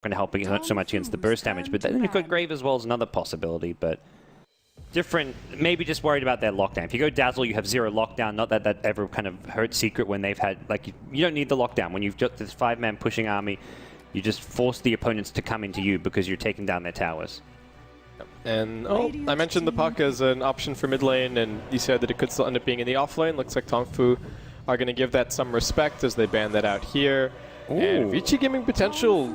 going to help so much against the burst damage. But then you've got Grave as well as another possibility, but different, maybe just worried about their lockdown. If you go Dazzle, you have 0 lockdown. Not that that ever kind of hurts Secret when they've had, like, you don't need the lockdown. When you've got this 5-man pushing army, you just force the opponents to come into you because you're taking down their towers. And I mentioned the puck as an option for mid lane, and you said that it could still end up being in the off lane. Looks like TongFu are going to give that some respect as they ban that out here. Ooh. And Vici Gaming Potential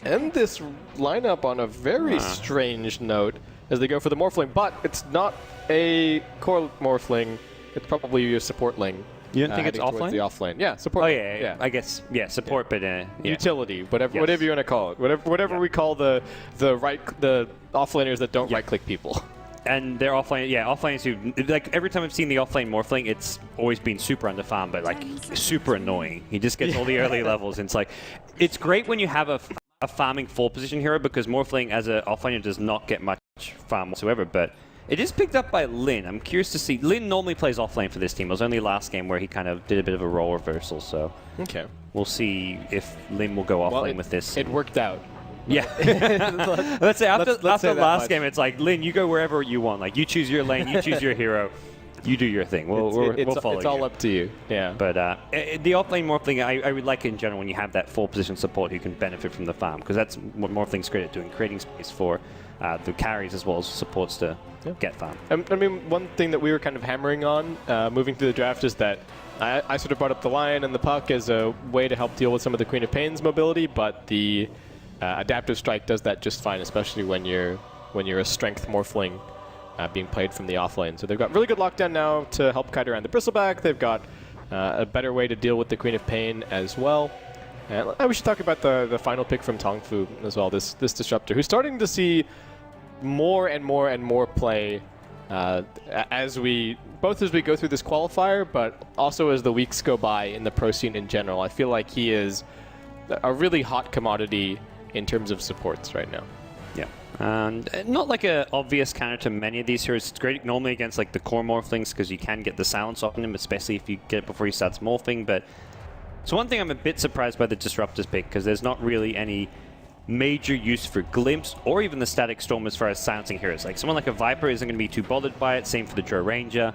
end this lineup on a very strange note as they go for the Morphling, but it's not a core Morphling, it's probably a support lane. You don't think it's offlane? The offlane, yeah, support. Oh yeah. I guess support, but utility, whatever you want to call it, whatever we call the offlaners that don't right-click people. And they're offlane, offlaners who, like, every time I've seen the offlane Morphling, it's always been super underfarmed, but like super annoying. He just gets all the early levels, and it's like, it's great when you have a farming full position hero, because Morphling as an offlaner does not get much farm whatsoever, but it is picked up by Lin. I'm curious to see. Lin normally plays offlane for this team. It was only last game where he kind of did a bit of a role reversal, so we'll see if Lin will go offlane with this. It worked out. Yeah. Let's say after last game, it's like, Lin, you go wherever you want. Like, you choose your lane, you choose your hero, you do your thing. We'll follow you. It's all up to you. Yeah. But the offlane Morphling, I would like it in general when you have that full position support who can benefit from the farm, because that's what Morphling's great at doing, creating space for the carries as well as supports to get farm. I mean, one thing that we were kind of hammering on moving through the draft is that I sort of brought up the Lion and the Puck as a way to help deal with some of the Queen of Pain's mobility, but the Adaptive Strike does that just fine, especially when you're a strength Morphling being played from the offlane. So they've got really good lockdown now to help kite around the Bristleback. They've got a better way to deal with the Queen of Pain as well. And we should talk about the final pick from TongFu as well, this Disruptor, who's starting to see more and more and more play as we go through this qualifier, but also as the weeks go by in the pro scene in general. I feel like he is a really hot commodity in terms of supports right now. Yeah, and not like an obvious counter to many of these heroes. It's great normally against like the core Morphlings because you can get the silence off him, especially if you get it before he starts morphing. But it's one thing I'm a bit surprised by the Disruptors pick, because there's not really any major use for Glimpse or even the Static Storm as far as silencing heroes. Like someone like a Viper isn't going to be too bothered by it, same for the Drow Ranger.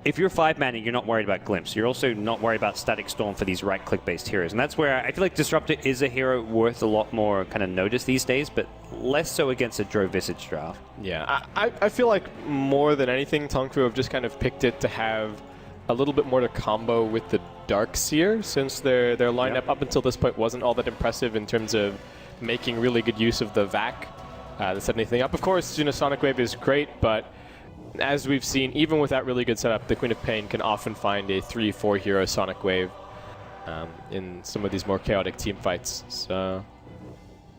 If you're 5-man, you're not worried about Glimpse. You're also not worried about Static Storm for these right-click based heroes. And that's where I feel like Disruptor is a hero worth a lot more kind of notice these days, but less so against a Drow Visage draft. Yeah, I feel like more than anything, TongFu have just kind of picked it to have a little bit more to combo with the Darkseer, since their lineup up until this point wasn't all that impressive in terms of making really good use of the VAC to set anything up. Of course, you know, Sonic Wave is great, but as we've seen, even with that really good setup, the Queen of Pain can often find a 3-4 hero Sonic Wave in some of these more chaotic team fights. So,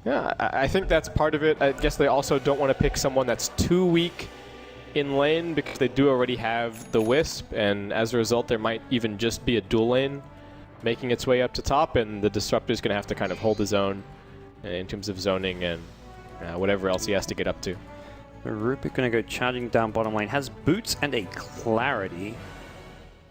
yeah, I think that's part of it. I guess they also don't want to pick someone that's too weak in lane, because they do already have the Wisp, and as a result, there might even just be a dual lane making its way up to top, and the Disruptor's going to have to kind of hold his own in terms of zoning and whatever else he has to get up to. Rupik going to go charging down bottom lane. Has boots and a clarity.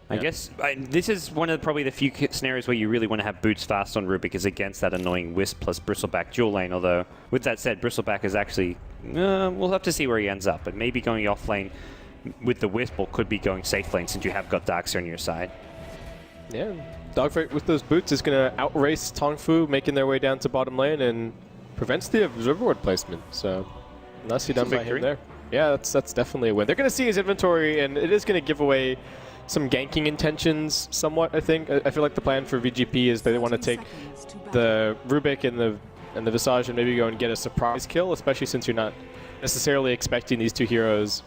I guess this is one of probably the few scenarios where you really want to have boots fast on Rupik, is against that annoying Wisp plus Bristleback dual lane. Although, with that said, Bristleback is actually, we'll have to see where he ends up. But maybe going off lane with the Wisp, or could be going safe lane since you have got Darkseer on your side. Yeah, Dogfight with those boots is going to outrace TongFu, making their way down to bottom lane, and prevents the Observer Ward placement. So, nicely done by him there. Yeah, that's definitely a win. They're going to see his inventory, and it is going to give away some ganking intentions somewhat, I think. I feel like the plan for VGP is they want to take the Rubik and the Visage and maybe go and get a surprise kill, especially since you're not necessarily expecting these two heroes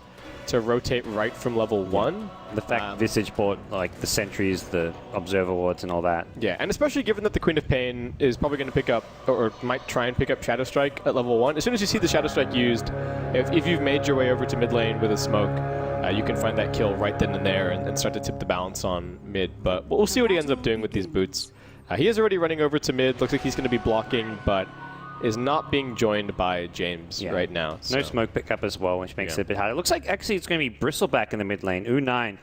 to rotate right from level 1. The fact Visage bought like the sentries, the Observer Wards and all that. Yeah, and especially given that the Queen of Pain is probably going to pick up, or might try and pick up Shadow Strike at level 1. As soon as you see the Shadow Strike used, if you've made your way over to mid lane with a smoke, you can find that kill right then and there and start to tip the balance on mid. But we'll see what he ends up doing with these boots. He is already running over to mid. Looks like he's going to be blocking, but is not being joined by James right now. So. No smoke pickup as well, which makes it a bit harder. It looks like actually it's going to be Bristleback in the mid lane. U9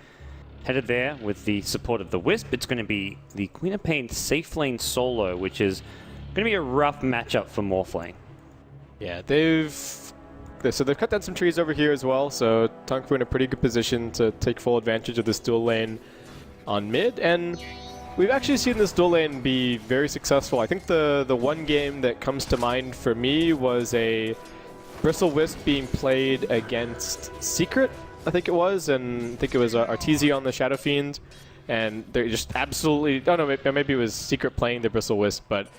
headed there with the support of the Wisp. It's going to be the Queen of Pain safe lane solo, which is Going to be a rough matchup for Morphling. Yeah, they've cut down some trees over here as well, so TongFu in a pretty good position to take full advantage of this dual lane on mid, and we've actually seen this dual lane be very successful. I think the one game that comes to mind for me was a Bristle Wisp being played against Secret, I think it was, and I think it was Arteezy on the Shadow Fiend, and they're just absolutely, oh no, maybe it was Secret playing the Bristle Wisp, but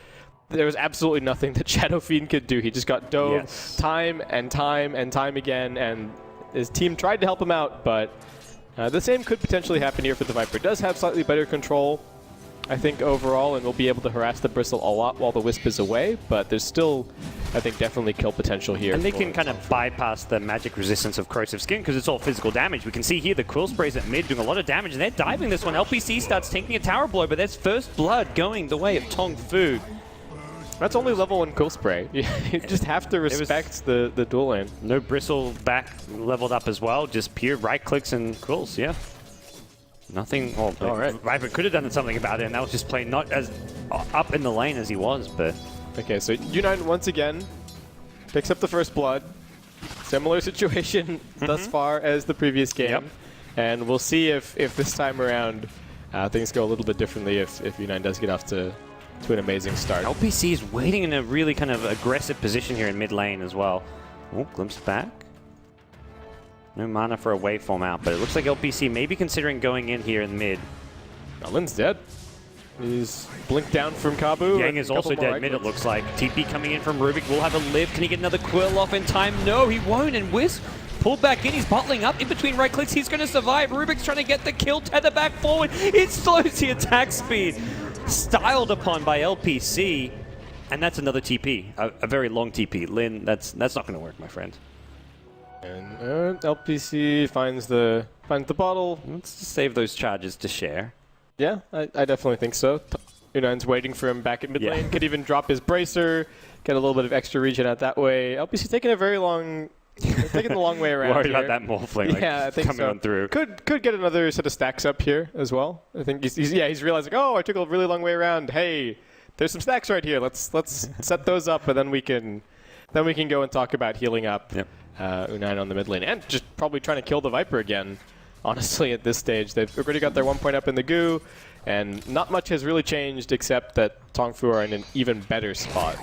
there was absolutely nothing that Shadow Fiend could do. He just got dove time and time and time again, and his team tried to help him out, but the same could potentially happen here for the Viper. It does have slightly better control, I think, overall, and will be able to harass the Bristle a lot while the Wisp is away, but there's still, I think, definitely kill potential here. And they can kind of bypass the magic resistance of Corrosive Skin because it's all physical damage. We can see here the Quill Sprays at mid doing a lot of damage, and they're diving this one. LPC starts taking a tower blow, but there's first blood going the way of TongFu. That's only level 1 Quill Spray. You just have to respect the dual lane. No Bristle back leveled up as well, just pure right clicks and quills, yeah. Nothing, well, Viper could have done something about it, and that was just playing not as up in the lane as he was, but... Okay, so U9 once again picks up the first blood. Similar situation thus far as the previous game. And we'll see if this time around things go a little bit differently if U9 does get off to an amazing start. LPC is waiting in a really kind of aggressive position here in mid lane as well. Oh, glimpse back. No mana for a waveform out, but it looks like LPC may be considering going in here in mid. Lin's dead. He's blinked down from Kabu. Yang is also dead mid, it looks like. TP coming in from Rubik will have a live. Can he get another Quill off in time? No, he won't. And Wisp pulled back in. He's bottling up in between right clicks. He's going to survive. Rubik's trying to get the kill. Tether back forward. It slows the attack speed. Styled upon by LPC. And that's another TP. A very long TP. Lin, that's not going to work, my friend. And LPC finds the bottle. Let's just save those charges to share. Yeah, I definitely think so. U9's waiting for him back at mid lane. Could even drop his bracer, get a little bit of extra regen out that way. LPC taking a very long, taking the long way around. Worried here. about that Morphling, like, I think coming on through. Could get another set of stacks up here as well. I think he's realizing, oh, I took a really long way around. Hey, there's some stacks right here. Let's set those up, and then we can go and talk about healing up. Yep. U9 on the mid lane, and just probably trying to kill the Viper again. Honestly, at this stage, they've already got their 1 point up in the goo, and not much has really changed except that TongFu are in an even better spot.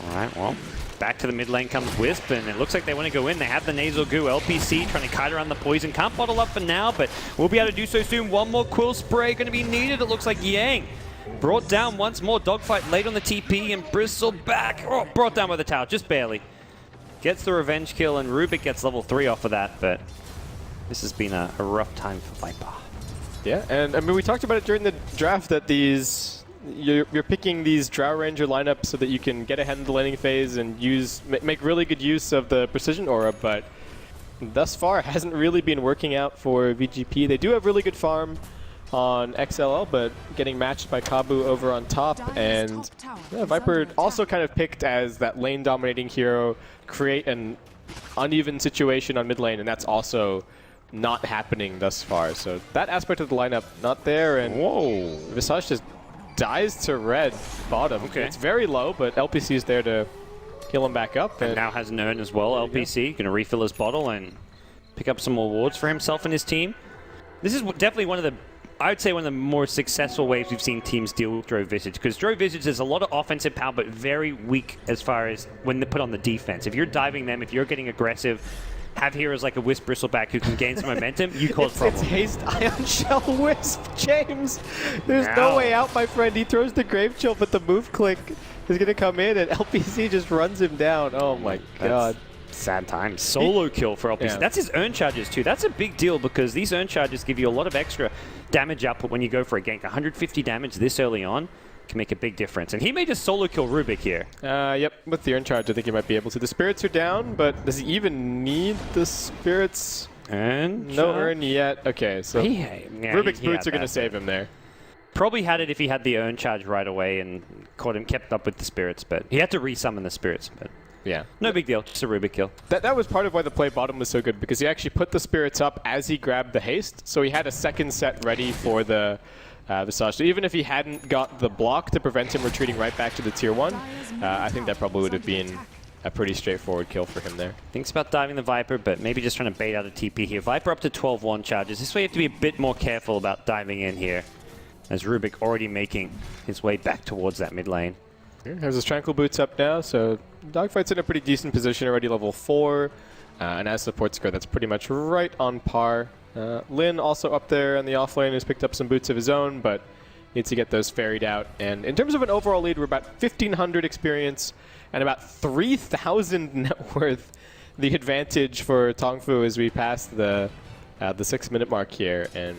All right, well, back to the mid lane comes Wisp, and it looks like they want to go in. They have the nasal goo. LPC trying to kite around the poison. Can't bottle up for now, but we'll be able to do so soon. One more Quill Spray going to be needed. It looks like Yang brought down once more. Dogfight late on the TP, and Bristle back. Oh, brought down by the tower, just barely. Gets the revenge kill, and Rubik gets level 3 off of that, but this has been a rough time for Viper. Yeah, and I mean, we talked about it during the draft that you're picking these Drow Ranger lineups so that you can get ahead in the laning phase and make really good use of the Precision Aura, but thus far it hasn't really been working out for VGP. They do have really good farm on XLL, but getting matched by Kabu over on top, and Viper also kind of picked as that lane dominating hero, create an uneven situation on mid lane, and that's also not happening thus far. So that aspect of the lineup not there, and whoa, Visage just dies to red bottom. Okay. It's very low, but LPC is there to heal him back up. And now has an urn as well. LPC going to refill his bottle and pick up some more wards for himself and his team. This is definitely one of the, I would say, one of the more successful ways we've seen teams deal with Drow Visage, because Drow Visage has a lot of offensive power, but very weak as far as when they put on the defense. If you're diving them, if you're getting aggressive, have heroes like a Wisp Bristleback who can gain some momentum, you cause problems. It's Haste Ion Shell Wisp, James. There's no way out, my friend. He throws the Grave Chill, but the move click is going to come in, and LPC just runs him down. Oh my god. Sad times. Solo kill for LPC. Yeah. That's his urn charges too. That's a big deal because these urn charges give you a lot of extra damage output when you go for a gank. 150 damage this early on can make a big difference. And he may just solo kill Rubik here. Yep, with the urn charge I think he might be able to. The spirits are down, but does he even need the spirits? And no urn yet. Okay, so Rubik's boots are going to save him there. Probably had it if he had the urn charge right away and kept up with the spirits, but he had to resummon the spirits. But yeah, no big deal, just a Rubik kill. That was part of why the play bottom was so good, because he actually put the spirits up as he grabbed the haste, so he had a second set ready for the Visage. So even if he hadn't got the block to prevent him retreating right back to the tier 1, I think that probably would have been a pretty straightforward kill for him there. Thinks about diving the Viper, but maybe just trying to bait out a TP here. Viper up to 12-1 charges. This way you have to be a bit more careful about diving in here, as Rubik already making his way back towards that mid lane. There's his Tranquil Boots up now, so Dogfight's in a pretty decent position already, level 4. And as support score, that's pretty much right on par. Lin also up there in the offlane has picked up some boots of his own, but needs to get those ferried out. And in terms of an overall lead, we're about 1,500 experience and about 3,000 net worth. The advantage for TongFu as we pass the 6-minute mark here. And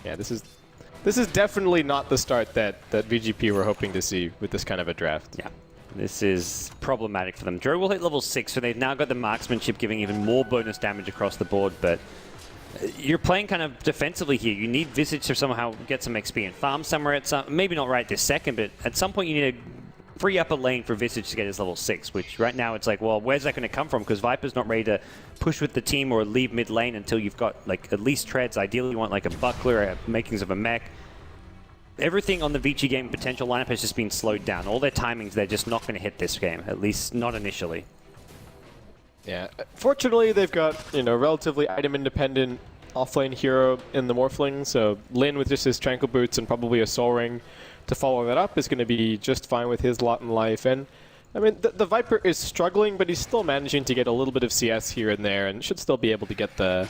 yeah, this is definitely not the start that VGP were hoping to see with this kind of a draft. Yeah. This is problematic for them. Dro will hit level 6, so they've now got the marksmanship giving even more bonus damage across the board, but you're playing kind of defensively here. You need Visage to somehow get some XP and farm somewhere at some, maybe not right this second, but at some point you need a free upper lane for Visage to get his level 6, which right now it's like, well, where's that going to come from? Because Viper's not ready to push with the team or leave mid lane until you've got like at least treads. Ideally you want like a buckler or makings of a mech. Everything on the Vici Gaming Potential lineup has just been slowed down. All their timings, they're just not going to hit this game, at least not initially. Yeah, fortunately they've got, you know, relatively item-independent offlane hero in the Morphling, so Lin with just his Tranquil Boots and probably a Soul Ring to follow that up is going to be just fine with his lot in life. And I mean, the Viper is struggling, but he's still managing to get a little bit of CS here and there, and should still be able to get the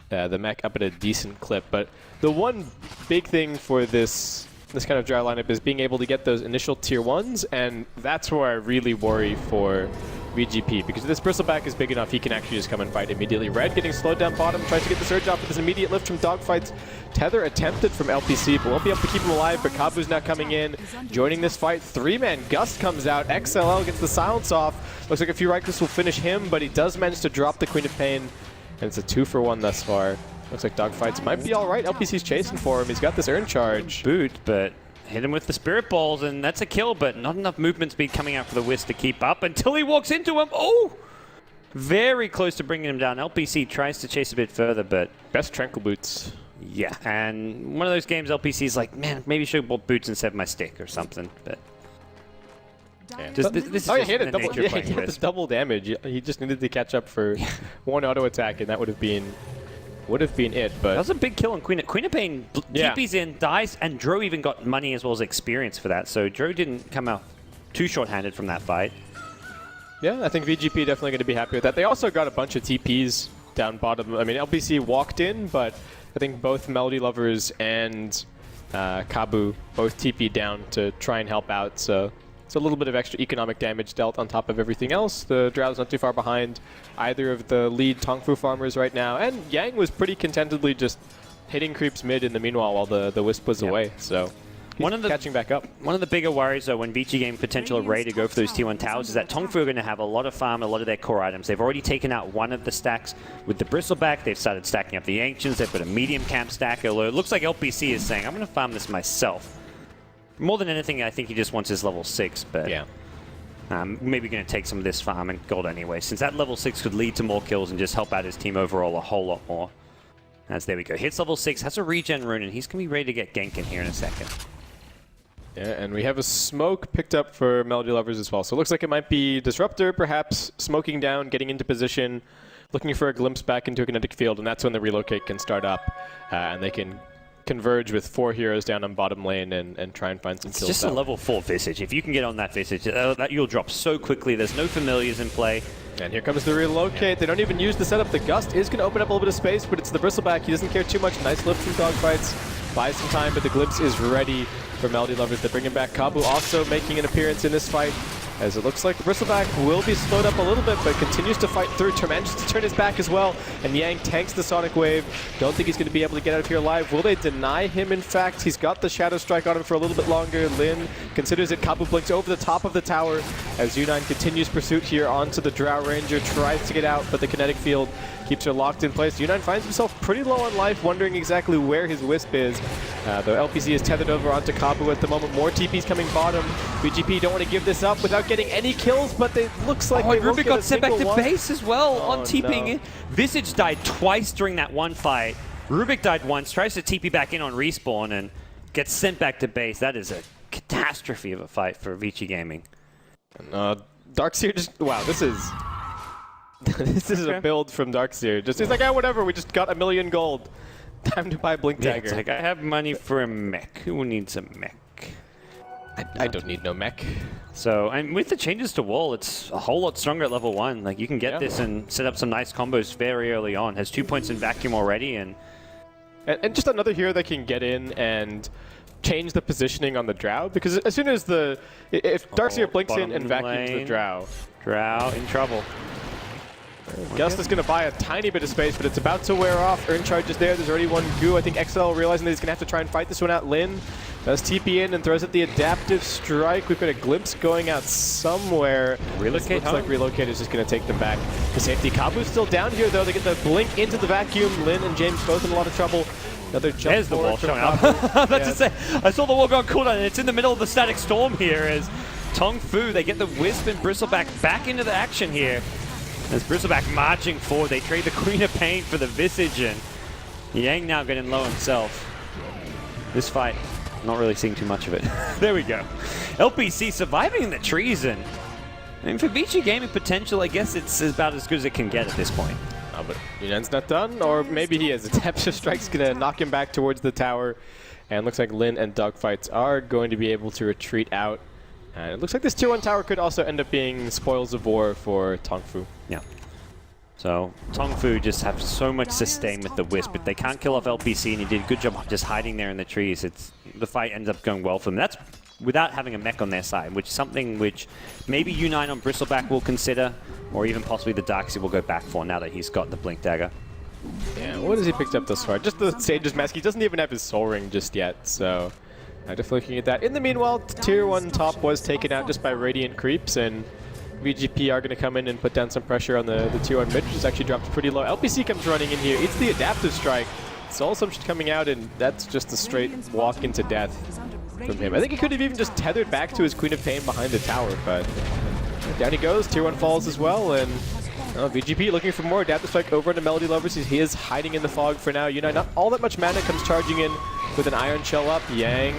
mech up at a decent clip. But the one big thing for this kind of dry lineup is being able to get those initial tier 1s, and that's where I really worry for VGP, because if this Bristleback is big enough, he can actually just come and fight immediately. Red getting slowed down bottom, tries to get the surge off with this immediate lift from Dogfight's. Tether attempted from LPC, but won't be able to keep him alive, but Kabu's now coming in, joining this fight. 3-man Gust comes out, XLL gets the silence off. Looks like a few right clicks will finish him, but he does manage to drop the Queen of Pain, and it's a 2-for-1 thus far. Looks like Dogfights might be all right. LPC's chasing for him. He's got this Urn Charge. Boot, but hit him with the Spirit Balls, and that's a kill, but not enough movement speed coming out for the Wisp to keep up until he walks into him. Oh! Very close to bringing him down. LPC tries to chase a bit further, but... Best Tranquil Boots. Yeah, and one of those games LPC's like, man, maybe I should have bought boots instead of my stick or something, but... Yeah. This is he just hit it. the nature of playing He hit Wisp. the double damage. He just needed to catch up for one auto attack, and that would have been it. But that was a big kill on Queen. Queen of Pain Yeah. TP's in, dies, and Dro even got money as well as experience for that. So Dro didn't come out too short-handed from that fight. yeah, I think VGP definitely going to be happy with that. They also got a bunch of TPs down bottom. I mean, LPC walked in, but I think both Melody Lovers and Kabu both TP down to try and help out. So it's a little bit of extra economic damage dealt on top of everything else. The Drow's not too far behind either of the lead TongFu farmers right now. And Yang was pretty contentedly just hitting creeps mid in the meanwhile while the Wisp was away. So he's catching back up. One of the bigger worries, though, when Vici Gaming Potential are ready to go for those T1 towers is that TongFu are going to have a lot of farm, a lot of their core items. They've already taken out one of the stacks with the Bristleback. They've started stacking up the Ancients. They've put a medium camp stack. Although it looks like LPC is saying, I'm going to farm this myself. More than anything, I think he just wants his level 6, but Yeah. maybe going to take some of this farm and gold anyway, since that level 6 could lead to more kills and just help out his team overall a whole lot more. As there we go. Hits level 6, has a regen rune, and he's going to be ready to get gank in here in a second. Yeah, and we have a smoke picked up for Melody Lovers as well. So it looks like it might be Disruptor, perhaps, smoking down, getting into position, looking for a glimpse back into a kinetic field, and that's when the relocate can start up, and they can converge with 4 heroes down on bottom lane and try and find some kills. It's just a level 4 Visage. If you can get on that Visage, that you'll drop so quickly. There's no familiars in play. And here comes the relocate. They don't even use the setup. The Gust is going to open up a little bit of space, but it's the Bristleback. He doesn't care too much. Nice lift from Dogfights. Buys some time, but the Glimpse is ready for Melody Lovers to bring him back. Kabu also making an appearance in this fight, as it looks like the Bristleback will be slowed up a little bit, but continues to fight through. Manages to turn his back as well, and Yang tanks the Sonic Wave. Don't think he's going to be able to get out of here alive. Will they deny him, in fact? He's got the Shadow Strike on him for a little bit longer. Lin considers it. Kabu blinks over the top of the tower as U9 continues pursuit here onto the Drow Ranger. Tries to get out, but the kinetic field keeps her locked in place. U9 finds himself pretty low on life, wondering exactly where his Wisp is. Though LPC is tethered over onto Kabu at the moment. More TPs coming bottom. VGP don't want to give this up without getting any kills, but it looks like they won't Rubik get a got sent back to single one. base as well on Oh, TPing no. in. Visage died twice during that one fight. Rubik died once, tries to TP back in on respawn, and gets sent back to base. That is a catastrophe of a fight for Vici Gaming. Darkseer just, wow, this is this is a build from Darkseer. Just he's like, ah, whatever, we just got 1 million gold. Time to buy Blink Dagger. It's like, I have money for a mech. Who needs a mech? I don't need no mech. So, and with the changes to wall, it's a whole lot stronger at level 1. Like, you can get this and set up some nice combos very early on. Has 2 points in vacuum already, and just another hero that can get in and change the positioning on the Drow, because as soon as if Darkseer blinks in and vacuums the Drow in trouble. Gust is going to buy a tiny bit of space, but it's about to wear off. Earn charge is there. There's already one goo. I think XL realizing that he's going to have to try and fight this one out. Lin does TP in and throws at the adaptive strike. We've got a glimpse going out somewhere. Relocate. Looks like Relocate is just going to take them back to safety. Kabu's still down here, though. They get the blink into the vacuum. Lin and James both in a lot of trouble. Another jump. There's the wall showing up. That's to say, I saw the wall go on cooldown, and it's in the middle of the static storm here as TongFu, they get the Wisp and Bristleback back into the action here. As Bristleback marching forward, they trade the Queen of Pain for the Visage, and Yang now getting low himself. This fight, not really seeing too much of it. There we go. LPC surviving in the trees, and I mean, for Vici Gaming Potential, I guess it's about as good as it can get at this point. But Yunan's not done, or maybe he is. Adaptive Strike's going to knock him back towards the tower, and looks like Lin and Dogfights are going to be able to retreat out. And it looks like this tier 1 tower could also end up being spoils of war for TongFu. Yeah. So TongFu just have so much sustain with the Wisp, but they can't kill off LPC, and he did a good job of just hiding there in the trees. The fight ends up going well for them. That's without having a mech on their side, which is something which maybe U9 on Bristleback will consider, or even possibly the Darkseer will go back for now that he's got the Blink Dagger. Yeah, what has he picked up thus far? Just the Sage's Mask. He doesn't even have his Soul Ring just yet, so I'm definitely looking at that. In the meanwhile, tier 1 top was taken out just by Radiant Creeps, and VGP are going to come in and put down some pressure on the tier 1 mid, which has actually dropped pretty low. LPC comes running in here. It's the Adaptive Strike. Soul Assumption coming out, and that's just a straight walk into death from him. I think he could have even just tethered back to his Queen of Pain behind the tower, but down he goes. Tier 1 falls as well, and VGP looking for more Adaptive Strike over into Melody Lovers. He is hiding in the fog for now. Unite, not all that much mana, comes charging in with an Iron Shell up. Yang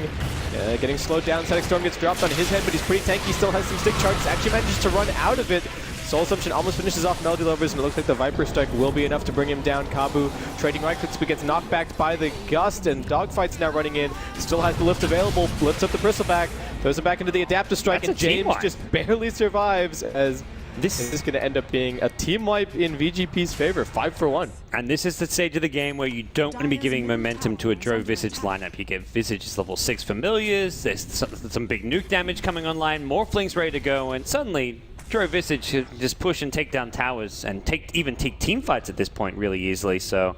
getting slowed down. Static Storm gets dropped on his head, but he's pretty tanky. Still has some stick charges. Actually manages to run out of it. Soul Assumption almost finishes off Melody Lovers, and it looks like the Viper Strike will be enough to bring him down. Kabu trading right clicks, but gets knocked back by the Gust, and Dogfight's now running in. Still has the lift available. Lifts up the Bristleback, throws it back into the Adaptive Strike, and James just barely survives as this is going to end up being a team wipe in VGP's favor, 5 for 1. And this is the stage of the game where you don't want to be giving momentum to a Drow Visage lineup. You get Visage's level 6 familiars, there's some big nuke damage coming online, Morphling's ready to go, and suddenly Drow Visage can just push and take down towers and even take team fights at this point really easily. So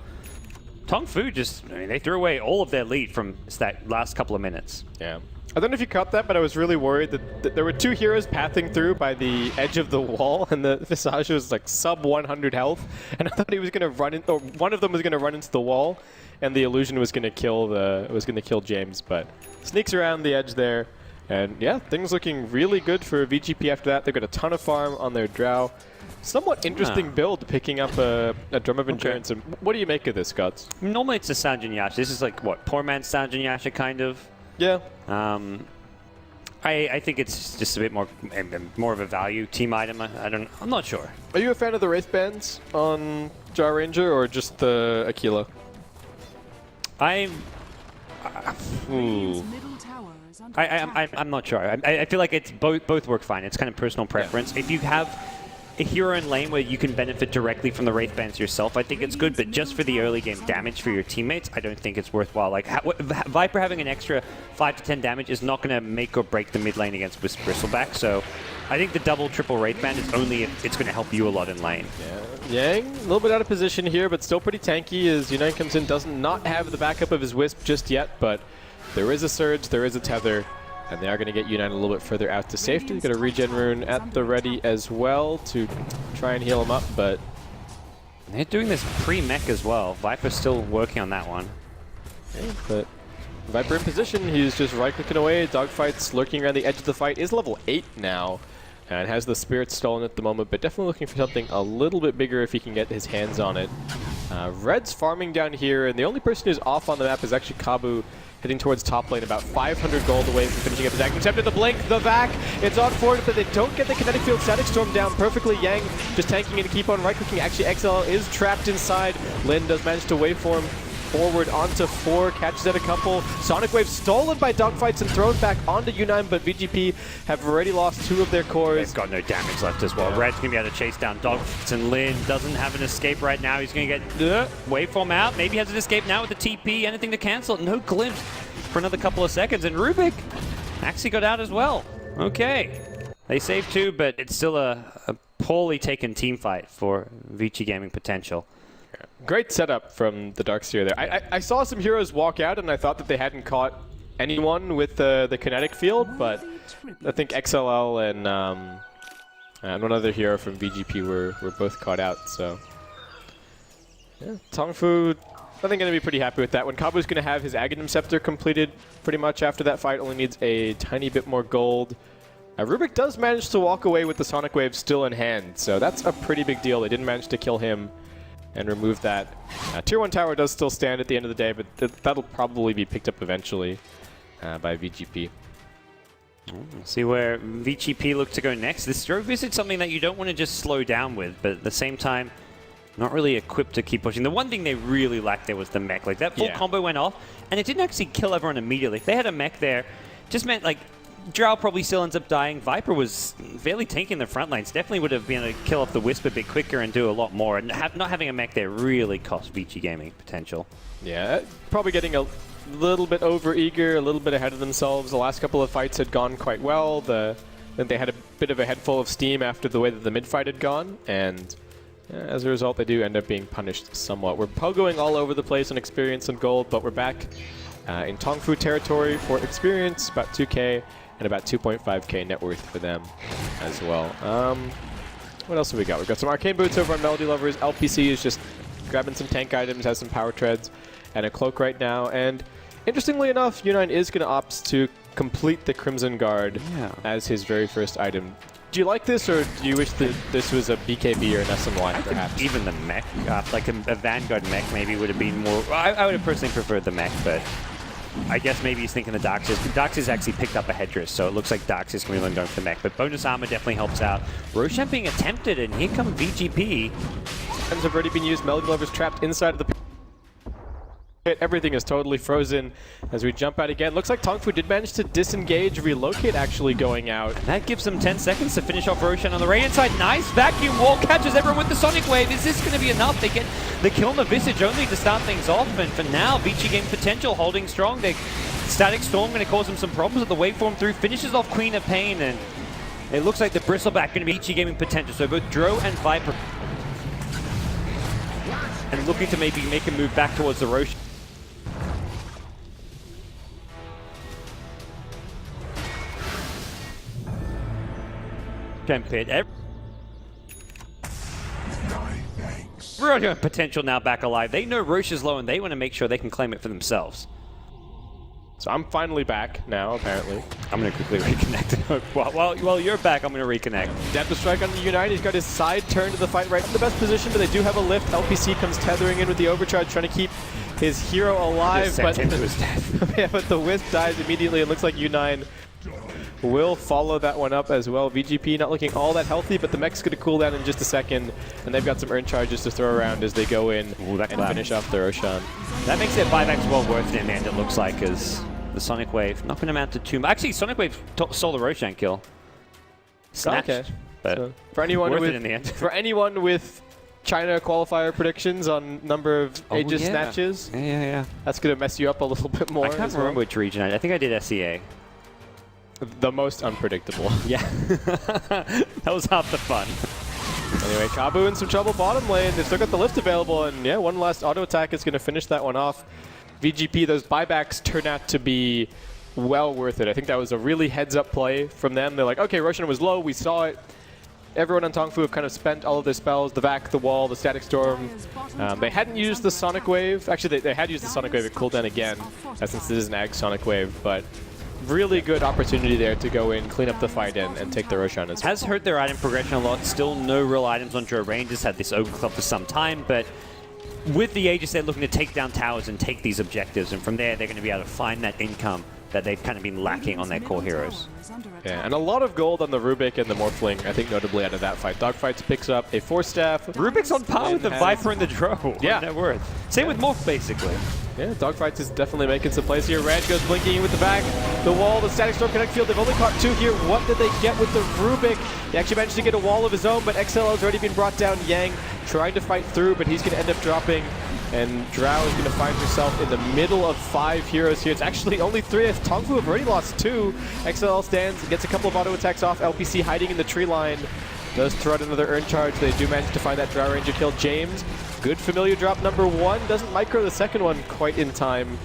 TongFu just, I mean, they threw away all of their lead from that last couple of minutes. Yeah. I don't know if you caught that, but I was really worried that there were 2 heroes pathing through by the edge of the wall, and the Visage was like sub 100 health, and I thought he was going to run in, or one of them was going to run into the wall, and the illusion was going to kill James, but sneaks around the edge there, and yeah, things looking really good for VGP after that. They've got a ton of farm on their Drow. Somewhat interesting build, picking up a Drum of Endurance. And what do you make of this, Guts? Normally it's a Sanjin Yasha. This is like, what, poor man's Sanjin Yasha kind of? Yeah. I think it's just a bit more of a value team item. I'm not sure. Are you a fan of the Wraith Bands on Jar Ranger or just the Aquila? I'm not sure. I feel like it's both work fine. It's kind of personal preference. Yeah. If you have a hero in lane where you can benefit directly from the Wraith Bands yourself, I think it's good, but just for the early game damage for your teammates, I don't think it's worthwhile. Like, Viper having an extra 5 to 10 damage is not going to make or break the mid lane against Bristleback, so I think the double, triple Wraith Band is only if it's going to help you a lot in lane. Yeah. Yang, a little bit out of position here, but still pretty tanky as Unite comes in, does not have the backup of his Wisp just yet, but there is a Surge, there is a Tether, and they are going to get Unite a little bit further out to safety. They've got a regen rune at the ready as well to try and heal him up, but they're doing this pre-mech as well. Viper's still working on that one. Okay, but Viper in position, he's just right-clicking away. Dogfight's lurking around the edge of the fight, is level 8 now, and has the Spirit stolen at the moment, but definitely looking for something a little bit bigger if he can get his hands on it. Red's farming down here, and the only person who's off on the map is actually Kabu. heading towards top lane, about 500 gold away from finishing up his action. Except at the blink, the Vac, it's on forward, but they don't get the kinetic field static storm down perfectly. Yang just tanking and keep on right-clicking. Actually, XL is trapped inside. Lin does manage to waveform forward onto 4, catches at a couple. Sonic Wave stolen by Dogfights and thrown back onto U9, but VGP have already lost 2 of their cores. They've got no damage left as well. Red's going to be able to chase down Dogfights, and Lin doesn't have an escape right now. He's going to get waveform out. Maybe he has an escape now with the TP. Anything to cancel it. No glimpse for another couple of seconds, and Rubik actually got out as well. Okay. They saved 2, but it's still a poorly taken team fight for Vici Gaming Potential. Great setup from the Darkseer there. I saw some heroes walk out, and I thought that they hadn't caught anyone with the kinetic field, but I think XLL and one other hero from VGP were both caught out. So yeah, TongFu, I think going to be pretty happy with that one. Kabu's going to have his Aghanim Scepter completed pretty much after that fight. Only needs a tiny bit more gold. Rubik does manage to walk away with the Sonic Wave still in hand, so that's a pretty big deal. They didn't manage to kill him and remove that. Tier 1 tower does still stand at the end of the day, but that'll probably be picked up eventually by VGP. We'll see where VGP look to go next. This Drove Visit something that you don't want to just slow down with, but at the same time, not really equipped to keep pushing. The one thing they really lacked there was the mech. Like, that full combo went off, and it didn't actually kill everyone immediately. If they had a mech there, just meant, like, Drow probably still ends up dying. Viper was fairly tanking the front lines. Definitely would have been able to kill off the Wisp a bit quicker and do a lot more. And not having a mech there really cost Vici Gaming Potential. Yeah, probably getting a little bit over-eager, a little bit ahead of themselves. The last couple of fights had gone quite well. Then they had a bit of a head full of steam after the way that the mid-fight had gone. And as a result, they do end up being punished somewhat. We're pogoing all over the place on experience and gold, but we're back in TongFu territory for experience, about 2K. And about 2.5k net worth for them as well. What else have we got? We've got some Arcane Boots over on Melody Lovers. LPC is just grabbing some tank items, has some power treads, and a cloak right now. And interestingly enough, U9 is going to opt to complete the Crimson Guard as his very first item. Do you like this, or do you wish that this was a BKB or an SMY, perhaps? Even the mech, like a Vanguard mech maybe would have been more... I would have personally preferred the mech, but... I guess maybe he's thinking the Darkseer. Darkseer's actually picked up a headdress, so it looks like Darkseer's going to be going for the mech. But bonus armor definitely helps out. Roshan being attempted, and here come VGP. Items have already been used. Melody Lover's trapped inside of the pit. Everything is totally frozen as we jump out again. Looks like TongFu did manage to disengage, relocate actually going out. That gives them 10 seconds to finish off Roshan on the right-hand side. Nice vacuum wall, catches everyone with the Sonic Wave. Is this going to be enough? They get the kill on the Visage only to start things off, and for now, Vici Gaming Potential holding strong. The Static Storm going to cause them some problems with the waveform through, finishes off Queen of Pain, and it looks like the Bristleback going to be Vici Gaming Potential. So both Dro and Viper and looking to maybe make a move back towards the Roshan. Pit. Everyone got Potential now back alive. They know Roche is low, and they want to make sure they can claim it for themselves. So I'm finally back now, apparently. I'm going to quickly reconnect. While you're back, I'm going to reconnect. Depth of Strike on the United. He's got his side turn to the fight right in the best position, but they do have a lift. LPC comes tethering in with the overcharge, trying to keep his hero alive. But him to his death. Yeah, but the Wisp dies immediately. It looks like U9 will follow that one up as well. VGP not looking all that healthy, but the mech's going to cool down in just a second, and they've got some earn charges to throw around as they go in and finish off the Roshan. That makes it 5x well worth it in the end, it looks like, as the Sonic Wave not going to amount to too much. Actually, Sonic Wave stole the Roshan kill. Snatched, okay. But so for anyone worth with, it in the end. For anyone with China qualifier predictions on number of Aegis snatches, that's going to mess you up a little bit more. I can't remember which region. I think I did SEA. The most unpredictable. Yeah. That was half the fun. Anyway, Kabu in some trouble bottom lane. They've still got the lift available, and yeah, one last auto attack is going to finish that one off. VGP, those buybacks turn out to be well worth it. I think that was a really heads-up play from them. They're like, okay, Roshan was low, we saw it. Everyone on TongFu have kind of spent all of their spells, the Vac, the Wall, the Static Storm. They hadn't used the Sonic Wave. Actually, they had used the Sonic Wave at cooldown again, since this is an Ag Sonic Wave, but really good opportunity there to go in, clean up the fight, and take the Roshan as well. Has hurt their item progression a lot. Still no real items on Joe Rangers. Had this Ogre Club for some time, but with the Aegis, they're looking to take down towers and take these objectives, and from there they're going to be able to find that income that they've kind of been lacking on their core heroes. Yeah, and a lot of gold on the Rubik and the Morphling, I think notably out of that fight. Dogfights picks up a 4-staff. Rubik's on par with the Viper and the Drow. Yeah. Net worth. Same with Morph, basically. Yeah, Dogfights is definitely making some plays here. Rad goes blinking in with the back. The wall, the Static Storm Connect Field, they've only caught 2 here. What did they get with the Rubik? He actually managed to get a wall of his own, but XL has already been brought down. Yang trying to fight through, but he's going to end up dropping. And Drow is going to find herself in the middle of 5 heroes here. It's actually only 3 as TongFu have already lost 2. XL stands, gets a couple of auto attacks off. LPC hiding in the tree line. Does throw out another Urn Charge. They do manage to find that Drow Ranger kill. James, good familiar drop number 1. Doesn't micro the second one quite in time.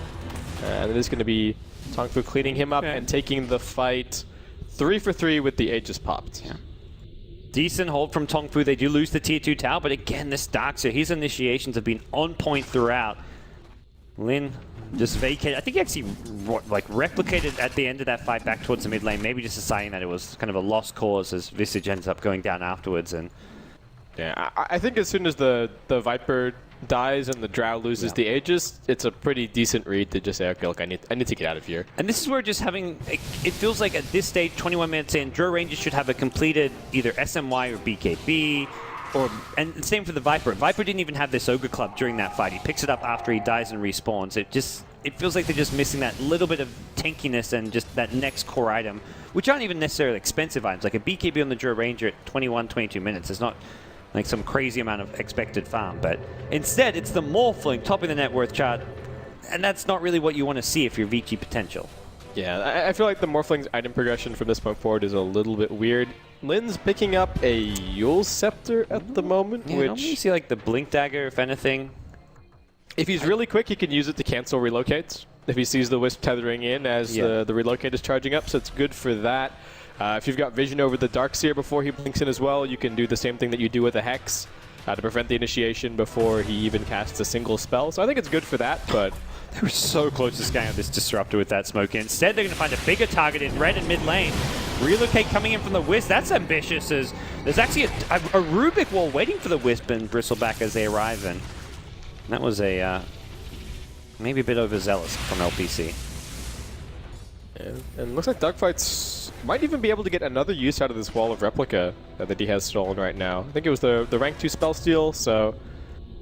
And it is going to be TongFu cleaning him up and taking the fight 3 for 3 with the Aegis popped. Yeah. Decent hold from TongFu. They do lose the tier 2 tower, but again, this Darkseer, his initiations have been on point throughout. Lin just vacated. I think he actually like replicated at the end of that fight back towards the mid lane, maybe just deciding that it was kind of a lost cause as Visage ends up going down afterwards. And yeah, I think as soon as the Viper dies and the Drow loses the Aegis, it's a pretty decent read to just say, okay, look, I need to get out of here. And this is where just having, it feels like at this stage, 21 minutes in, Drow Rangers should have a completed either SMY or BKB, and same for the Viper. Viper didn't even have this Ogre Club during that fight. He picks it up after he dies and respawns. It feels like they're just missing that little bit of tankiness and just that next core item, which aren't even necessarily expensive items. Like a BKB on the Drow Ranger at 21, 22 minutes is not like some crazy amount of expected farm, but instead it's the Morphling topping the net worth chart, and that's not really what you want to see if you're Vici Potential. Yeah, I feel like the Morphling's item progression from this point forward is a little bit weird. Lin's picking up a Yule Scepter at the moment, yeah, which... you see like the Blink Dagger, if anything. If he's really quick, he can use it to cancel relocates, if he sees the Wisp tethering in as the relocate is charging up, so it's good for that. If you've got vision over the Darkseer before he blinks in as well, you can do the same thing that you do with a Hex to prevent the initiation before he even casts a single spell. So I think it's good for that, but... They were so close to scanning this Disruptor with that smoke. Instead, they're going to find a bigger target in red and mid lane. Relocate coming in from the Wisp. That's ambitious, as there's actually a Rubik wall waiting for the Wisp and Bristleback as they arrive in. That was a maybe a bit overzealous from LPC. And looks like Dogfights might even be able to get another use out of this wall of Replica that he has stolen right now. I think it was the rank 2 spell steal, so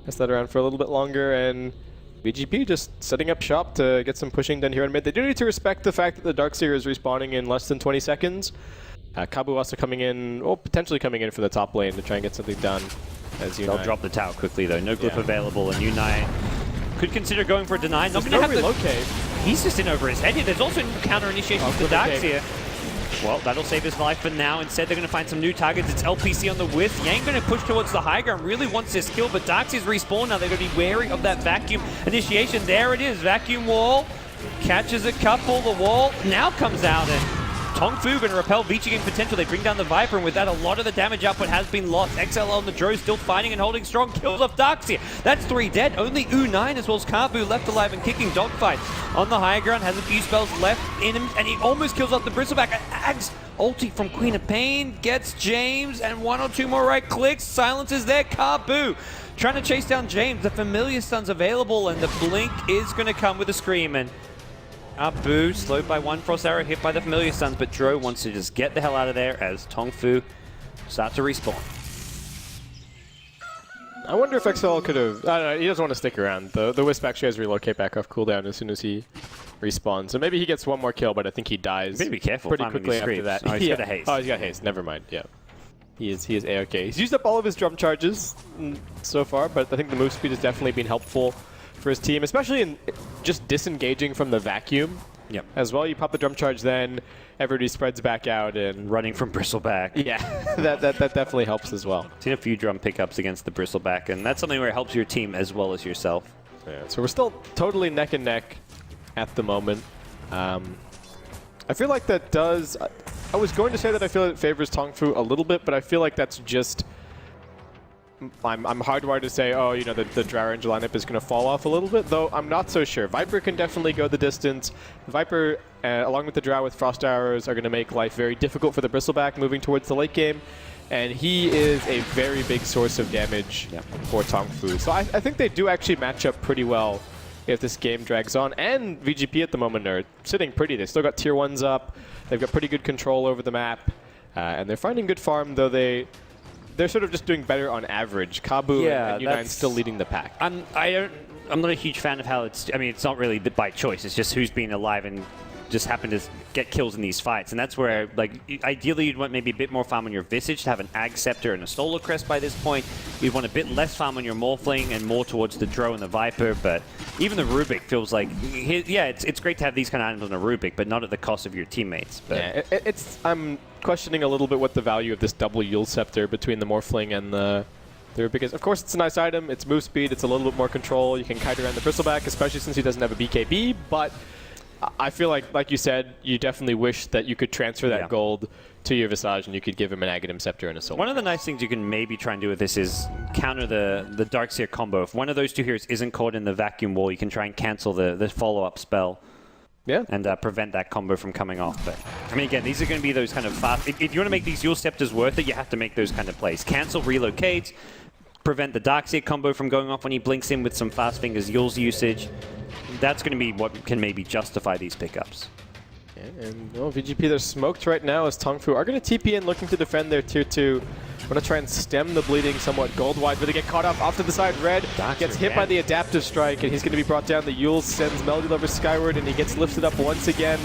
pass that around for a little bit longer, and BGP just setting up shop to get some pushing done here in mid. They do need to respect the fact that the Darkseer is respawning in less than 20 seconds. Kabu also coming in, or potentially coming in for the top lane to try and get something done. As Unai. They'll drop the tower quickly though, no glyph available, and Unai could consider going for a deny. Not going to have relocate. He's just in over his head here. There's also counter initiation for the Darkseer. Well, that'll save his life for now. Instead, they're going to find some new targets. It's LPC on the Wisp. Yang going to push towards the high ground. Really wants this kill, but Darkseer's respawn now. They're going to be wary of that vacuum initiation. There it is. Vacuum wall. Catches a couple. The wall now comes out, and TongFu going to repel Vici Gaming Potential. They bring down the Viper, and with that, a lot of the damage output has been lost. XL on the Drow still fighting and holding strong. Kills off Darkseer. That's 3 dead. Only U9 as well as Karbu left alive and kicking. Dogfight on the high ground. Has a few spells left in him, and he almost kills off the Bristleback. Ags ulti from Queen of Pain gets James, and 1 or 2 more right clicks. Silences there. Karbu trying to chase down James. The Familiar Sun's available, and the blink is going to come with a scream. And Karbu slowed by 1 Frost Arrow, hit by the Familiar Suns, but Drow wants to just get the hell out of there as TongFu start to respawn. I wonder if XL could have... I don't know, he doesn't want to stick around. The Wisp actually has relocate back off cooldown as soon as he respawns. So maybe he gets 1 more kill, but I think he dies Be careful pretty quickly after that. Oh, he's got a haste. Oh, he's got haste. Never mind. Yeah. He is A-okay. He's used up all of his drum charges so far, but I think the move speed has definitely been helpful for his team, especially in just disengaging from the vacuum. Yep. As well, you pop the drum charge, then everybody spreads back out and running from Bristleback. Yeah, that definitely helps as well. Seen a few drum pickups against the Bristleback, and that's something where it helps your team as well as yourself. Yeah, so we're still totally neck and neck at the moment. I feel like that does... I was going to say that I feel it favors TongFu a little bit, but I feel like that's just... I'm hardwired to say, oh, you know, the Drow Ranger lineup is going to fall off a little bit, though I'm not so sure. Viper can definitely go the distance. Viper, along with the Drow with Frost Arrows, are going to make life very difficult for the Bristleback moving towards the late game. And he is a very big source of damage for TongFu. So I think they do actually match up pretty well if this game drags on. And VGP at the moment are sitting pretty. They still got tier 1s up. They've got pretty good control over the map. And they're finding good farm, though they're sort of just doing better on average. Kabu and U9 still leading the pack. I'm not a huge fan of how it's... I mean, it's not really by choice. It's just who's been alive and just happened to get kills in these fights. And that's where, like, ideally you'd want maybe a bit more farm on your Visage to have an Ag Scepter and a Stolar Crest by this point. You'd want a bit less farm on your Morphling and more towards the Drow and the Viper. But even the Rubik feels like... Yeah, it's great to have these kind of items on a Rubik, but not at the cost of your teammates. But yeah, I'm questioning a little bit what the value of this double Yule Scepter between the Morphling and the Rubik is. Of course, it's a nice item. It's move speed. It's a little bit more control. You can kite around the Bristleback, especially since he doesn't have a BKB. But I feel like you said, you definitely wish that you could transfer that gold to your Visage and you could give him an Aghanim Scepter and a Soul. One of the nice things you can maybe try and do with this is counter the Darkseer combo. If one of those two heroes isn't caught in the vacuum wall, you can try and cancel the follow-up spell. Yeah. And prevent that combo from coming off. But I mean, again, these are going to be those kind of fast... If you want to make these Yule Scepters worth it, you have to make those kind of plays. Cancel, relocate, prevent the Darkseer combo from going off when he blinks in with some Fast Fingers Yule's usage. That's going to be what can maybe justify these pickups. Yeah, and VGP, they're smoked right now as TongFu are going to TP in, looking to defend their tier 2. Want to try and stem the bleeding somewhat gold-wise, but they get caught off to the side. Red gets hit by the Adaptive Strike, and he's going to be brought down. The Yule sends Melody Lover skyward, and he gets lifted up once again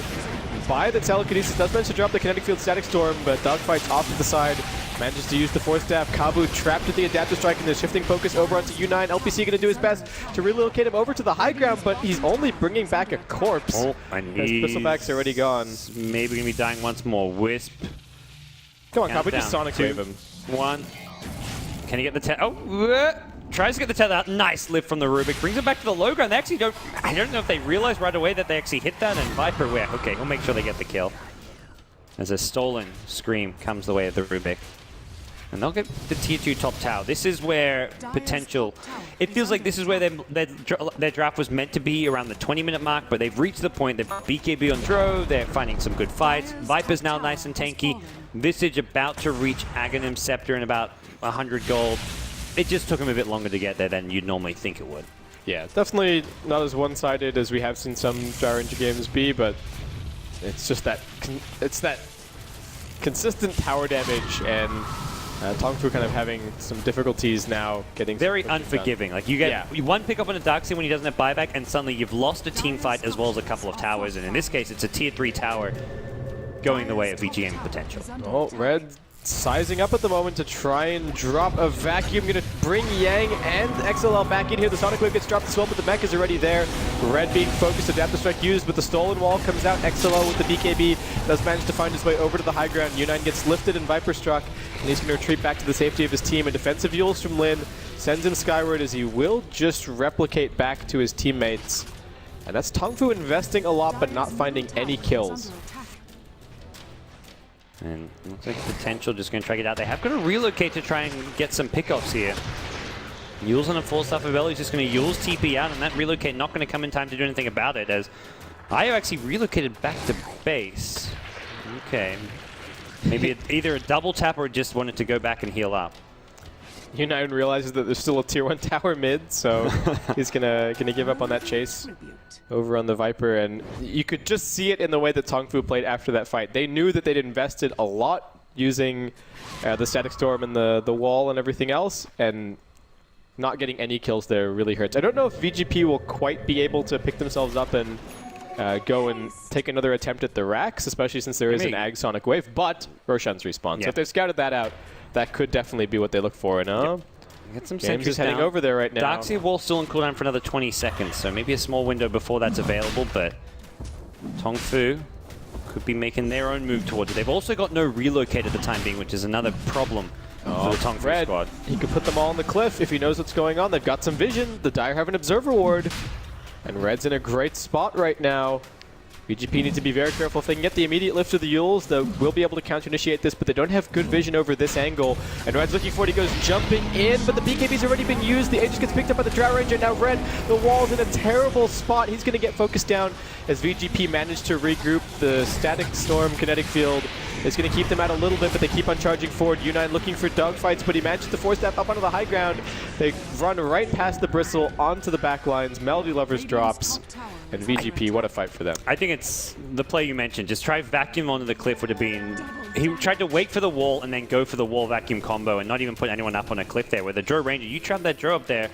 by the Telekinesis. Does manage to drop the Kinetic Field Static Storm, but Dogfight's off to the side. Manages to use the Force Staff. Kabu trapped with the Adaptive Strike, and they're shifting focus over onto U9. LPC going to do his best to relocate him over to the high ground, but he's only bringing back a corpse. Oh, and Bristleback's already gone. Maybe going to be dying once more. Wisp. Come on, Kabu, just Sonic Wave him. 1. Can he get the tether? Oh, tries to get the tether out. Nice lift from the Rubik. Brings it back to the low ground. They actually don't... I don't know if they realize right away that they actually hit that, and Viper, okay, he'll make sure they get the kill. As a stolen Scream comes the way of the Rubik. And they'll get the tier 2 top tower. This is where Potential... It feels like this is where their draft was meant to be, around the 20-minute mark, but they've reached the point. They've BKB on Dro, they're finding some good fights. Viper's now nice and tanky. Visage about to reach Aghanim Scepter in about 100 gold. It just took him a bit longer to get there than you'd normally think it would. Yeah, definitely not as one-sided as we have seen some Gyranger games be, but it's just that... it's that consistent tower damage, and TongFu kind of having some difficulties now getting... Very unforgiving. Like, you get one pick up on a Darkseer when he doesn't have buyback, and suddenly you've lost a team fight as well as a couple of towers, and in this case, it's a tier 3 tower going the way of Vici Gaming Potential. Oh, Red sizing up at the moment to try and drop a vacuum. Going to bring Yang and XLL back in here. The Sonic Wave gets dropped as well, but the mech is already there. Red being focused, Adaptive Strike used, but the Stolen Wall comes out. XLL with the BKB does manage to find his way over to the high ground. U9 gets lifted and Viper struck, and he's going to retreat back to the safety of his team. A defensive Yules from Lin sends him skyward as he will just replicate back to his teammates. And that's TongFu investing a lot, but not finding any kills. And it looks like Potential just going to try to get out. They have got to relocate to try and get some pickoffs here. Yules on a full stuff of belly is just going to Yules TP out, and that relocate not going to come in time to do anything about it, as Io actually relocated back to base. Okay. Maybe either a double tap or just wanted to go back and heal up. U9 realizes that there's still a tier 1 tower mid, so he's gonna give up on that chase over on the Viper, and you could just see it in the way that TongFu played after that fight. They knew that they'd invested a lot using the Static Storm and the wall and everything else, and not getting any kills there really hurts. I don't know if VGP will quite be able to pick themselves up and go and take another attempt at the racks, especially since there is an Ag Sonic Wave, but Roshan's respawn. So if they've scouted that out, that could definitely be what they look for. And get some James is heading over there right now. Darkseer wall still on cooldown for another 20 seconds, so maybe a small window before that's available, but TongFu could be making their own move towards it. They've also got no relocate at the time being, which is another problem for the TongFu squad. He could put them all on the cliff if he knows what's going on. They've got some vision. The Dire have an Observer Ward. And Red's in a great spot right now. VGP needs to be very careful. If they can get the immediate lift of the Yules, they will be able to counter-initiate this, but they don't have good vision over this angle. And Red's looking for it. He goes jumping in, but the BKB's already been used. The Aegis gets picked up by the Drow Ranger. Now Red, the wall's in a terrible spot. He's going to get focused down as VGP managed to regroup. The Static Storm Kinetic Field is going to keep them out a little bit, but they keep on charging forward. U9 looking for dogfights, but he manages to force that up onto the high ground. They run right past the Bristle onto the back lines. Melody Lovers drops, and VGP, what a fight for them. I think it's the play you mentioned. Just try vacuum onto the cliff would have been... He tried to wait for the wall and then go for the wall vacuum combo and not even put anyone up on a cliff there. Where the Drow Ranger, you trap that Drow up there,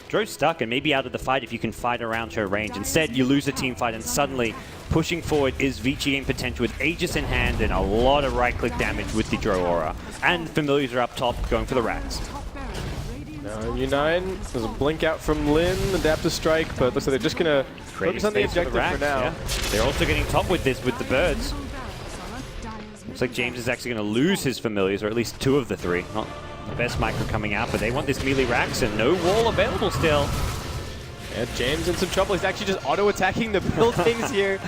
Drow's stuck and maybe out of the fight if you can fight around her range. Instead, you lose a team fight and suddenly pushing forward is Vici Gaming Potential with Aegis in hand and a lot of right-click damage with the Drow Aura. And Familiars are up top going for the racks. Now U9, there's a blink out from Lin, Adaptive Strike, but looks like they're just going to focus on the objective for now. Yeah. They're also getting top with this with the birds. Looks like James is actually going to lose his Familiars, or at least 2 of the 3. Not the best micro coming out, but they want this melee racks and no wall available still. And James in some trouble. He's actually just auto-attacking the buildings here.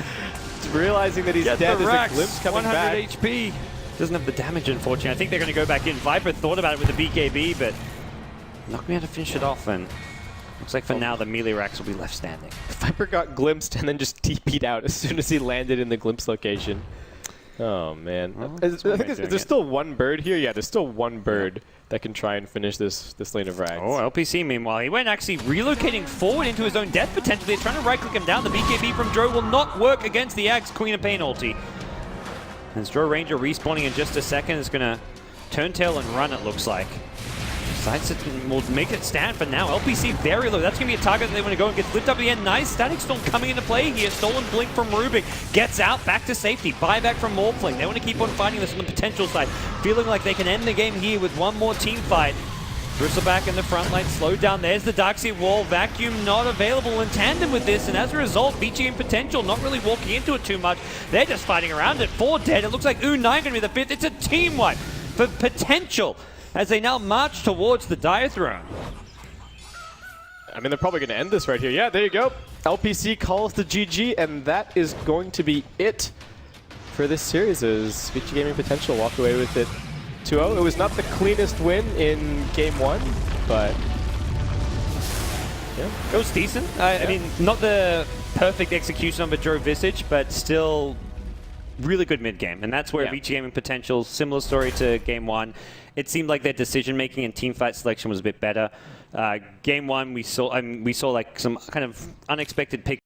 Realizing that he's dead. There's a glimpse coming 100 back. HP. Doesn't have the damage, unfortunately. I think they're going to go back in. Viper thought about it with the BKB, but not going to be able to finish it off. And looks like for now, the melee racks will be left standing. Viper got glimpsed and then just TP'd out as soon as he landed in the glimpse location. Oh, man. Well, is there still one bird here? Yeah, there's still one bird that can try and finish this lane of rags. Oh, LPC, meanwhile, he went actually relocating forward into his own death potentially. He's trying to right-click him down. The BKB from Drow will not work against the Axe Queen of Pain ulti. As Drow Ranger respawning in just a second is going to turn tail and run, it looks like. Sidestep will make it stand for now. LPC very low. That's going to be a target that they want to go and get flipped up again. Nice. Static Storm coming into play here. Stolen Blink from Rubik. Gets out. Back to safety. Buyback from Morphling. They want to keep on fighting this on the potential side. Feeling like they can end the game here with one more team fight. Bristleback in the front line. Slowed down. There's the Darkseid wall. Vacuum not available in tandem with this. And as a result, Vici Gaming Potential not really walking into it too much. They're just fighting around it. 4 dead. It looks like U9 going to be the 5th. It's a team wipe for Potential, as they now march towards the Diathrone. I mean, they're probably going to end this right here. Yeah, there you go. LPC calls the GG, and that is going to be it for this series as Vici Gaming Potential walk away with it 2-0. It was not the cleanest win in Game 1, but yeah. It was decent. I mean, not the perfect execution of a Drow Visage, but still really good mid-game. And that's where Vici Gaming Potential, similar story to Game 1. It seemed like their decision-making and teamfight selection was a bit better. Game 1, we saw like some kind of unexpected pick